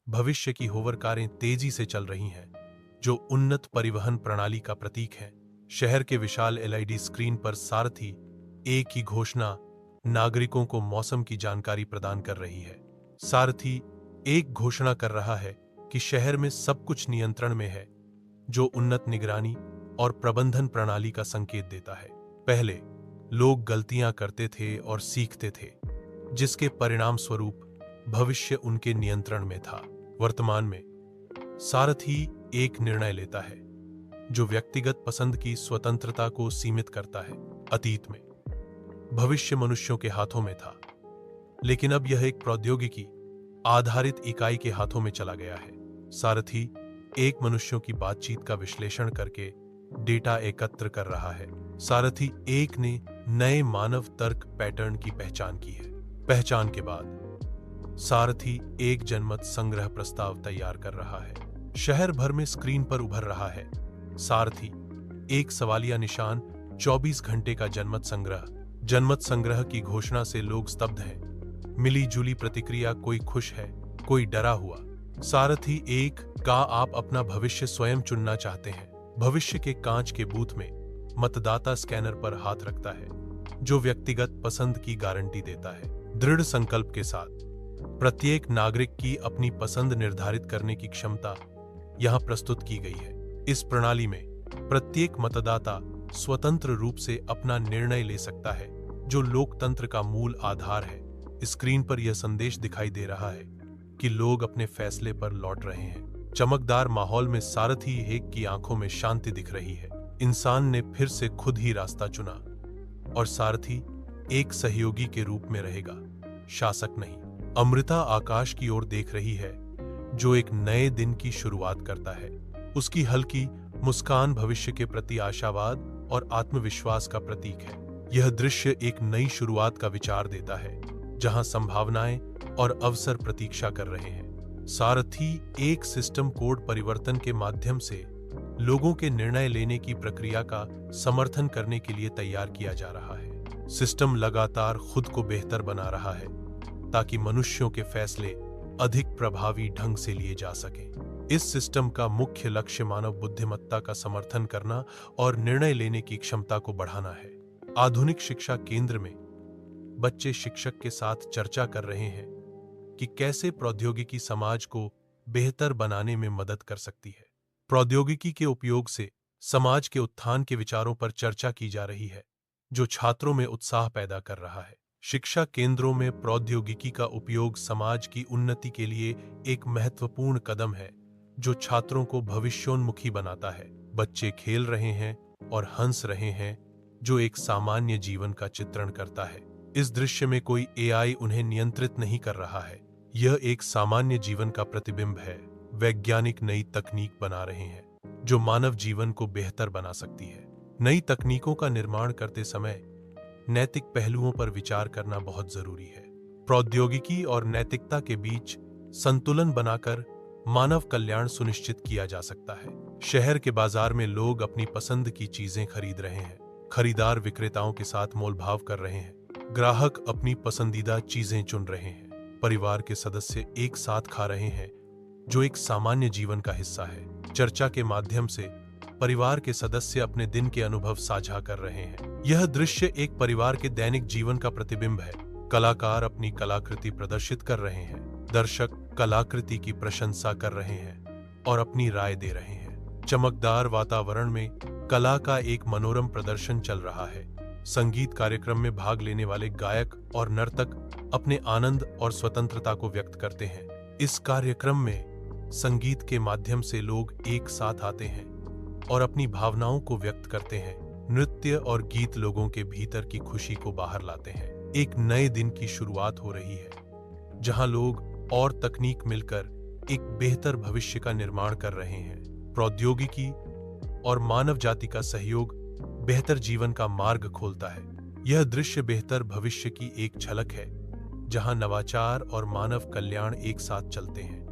भविष्य की होवर कारें तेजी से चल रही हैं, जो उन्नत परिवहन प्रणाली का प्रतीक है। शहर के विशाल एलईडी स्क्रीन पर सारथी एक ही घोषणा नागरिकों को मौसम की जानकारी प्रदान कर रही है। सारथी एक घोषणा कर रहा है कि शहर में सब कुछ नियंत्रण में है, जो उन्नत निगरानी और प्रबंधन प्रणाली का संकेत देता है। पहले लोग गलतियां करते थे और सीखते थे, जिसके परिणाम स्वरूप भविष्य उनके नियंत्रण में था। वर्तमान में सारथी एक निर्णय लेता है जो व्यक्तिगत पसंद की स्वतंत्रता को सीमित करता है। अतीत में भविष्य मनुष्यों के हाथों में था, लेकिन अब यह एक प्रौद्योगिकी आधारित इकाई के हाथों में चला गया है। सारथी एक मनुष्यों की बातचीत का विश्लेषण करके डेटा एकत्र कर रहा है। सारथी एक ने नए मानव तर्क पैटर्न की पहचान की है। पहचान के बाद सारथी एक जनमत संग्रह प्रस्ताव तैयार कर रहा है। शहर भर में स्क्रीन पर उभर रहा है। सारथी एक सवालिया निशान 24 घंटे का जनमत संग्रह की घोषणा से लोग स्तब्ध हैं। मिली जुली प्रतिक्रिया, कोई खुश है, कोई डरा हुआ। सारथी एक का आप अपना भविष्य स्वयं चुनना चाहते हैं। भविष्य के कांच के बूथ में मतदाता स्कैनर पर हाथ रखता है, जो व्यक्तिगत पसंद की गारंटी देता है। दृढ़ संकल्प के साथ प्रत्येक नागरिक की अपनी पसंद निर्धारित करने की क्षमता यहां प्रस्तुत की गई है। इस प्रणाली में प्रत्येक मतदाता स्वतंत्र रूप से अपना निर्णय ले सकता है, जो लोकतंत्र का मूल आधार है। स्क्रीन पर यह संदेश दिखाई दे रहा है कि लोग अपने फैसले पर लौट रहे हैं। चमकदार माहौल में सारथी एक की आंखों में शांति दिख रही है। इंसान ने फिर से खुद ही रास्ता चुना और सारथी एक सहयोगी के रूप में रहेगा, शासक नहीं। अमृता आकाश की ओर देख रही है, जो एक नए दिन की शुरुआत करता है। उसकी हल्की मुस्कान भविष्य के प्रति आशावाद और आत्मविश्वास का प्रतीक है। यह दृश्य एक नई शुरुआत का विचार देता है, जहां संभावनाएं और अवसर प्रतीक्षा कर रहे हैं। सारथी एक सिस्टम कोड परिवर्तन के माध्यम से लोगों के निर्णय लेने की प्रक्रिया का समर्थन करने के लिए तैयार किया जा रहा है। सिस्टम लगातार खुद को बेहतर बना रहा है ताकि मनुष्यों के फैसले अधिक प्रभावी ढंग से लिए जा सकें। इस सिस्टम का मुख्य लक्ष्य मानव बुद्धिमत्ता का समर्थन करना और निर्णय लेने की क्षमता को बढ़ाना है। आधुनिक शिक्षा केंद्र में बच्चे शिक्षक के साथ चर्चा कर रहे हैं कि कैसे प्रौद्योगिकी समाज को बेहतर बनाने में मदद कर सकती है। प्रौद्योगिकी के उपयोग से समाज के उत्थान के विचारों पर चर्चा की जा रही है, जो छात्रों में उत्साह पैदा कर रहा है। शिक्षा केंद्रों में प्रौद्योगिकी का उपयोग समाज की उन्नति के लिए एक महत्वपूर्ण कदम है, जो छात्रों को भविष्योन्मुखी बनाता है। बच्चे खेल रहे हैं और हंस रहे हैं, जो एक सामान्य जीवन का चित्रण करता है। इस दृश्य में कोई एआई उन्हें नियंत्रित नहीं कर रहा है। यह एक सामान्य जीवन का प्रतिबिंब है। वैज्ञानिक नई तकनीक बना रहे हैं, जो मानव जीवन को बेहतर बना सकती है। नई तकनीकों का निर्माण करते समय नैतिक पहलुओं पर विचार करना बहुत जरूरी है। प्रौद्योगिकी और नैतिकता के बीच संतुलन बनाकर मानव कल्याण सुनिश्चित किया जा सकता है। शहर के बाजार में लोग अपनी पसंद की चीजें खरीद रहे हैं। खरीदार विक्रेताओं के साथ मोलभाव कर रहे हैं। ग्राहक अपनी पसंदीदा चीजें चुन रहे हैं। परिवार के सदस्य एक साथ खा रहे हैं, जो एक सामान्य जीवन का हिस्सा है। चर्चा के माध्यम से परिवार के सदस्य अपने दिन के अनुभव साझा कर रहे हैं। यह दृश्य एक परिवार के दैनिक जीवन का प्रतिबिंब है। कलाकार अपनी कलाकृति प्रदर्शित कर रहे हैं। दर्शक कलाकृति की प्रशंसा कर रहे हैं और अपनी राय दे रहे हैं। चमकदार वातावरण में कला का एक मनोरम प्रदर्शन चल रहा है। संगीत कार्यक्रम में भाग लेने वाले गायक और नर्तक अपने आनंद और स्वतंत्रता को व्यक्त करते हैं। इस कार्यक्रम में संगीत के माध्यम से लोग एक साथ आते हैं और अपनी भावनाओं को व्यक्त करते हैं। नृत्य और गीत लोगों के भीतर की खुशी को बाहर लाते हैं। एक नए दिन की शुरुआत हो रही है, जहां लोग और तकनीक मिलकर एक बेहतर भविष्य का निर्माण कर रहे हैं। प्रौद्योगिकी और मानव जाति का सहयोग बेहतर जीवन का मार्ग खोलता है। यह दृश्य बेहतर भविष्य की एक झलक है, जहां नवाचार और मानव कल्याण एक साथ चलते हैं।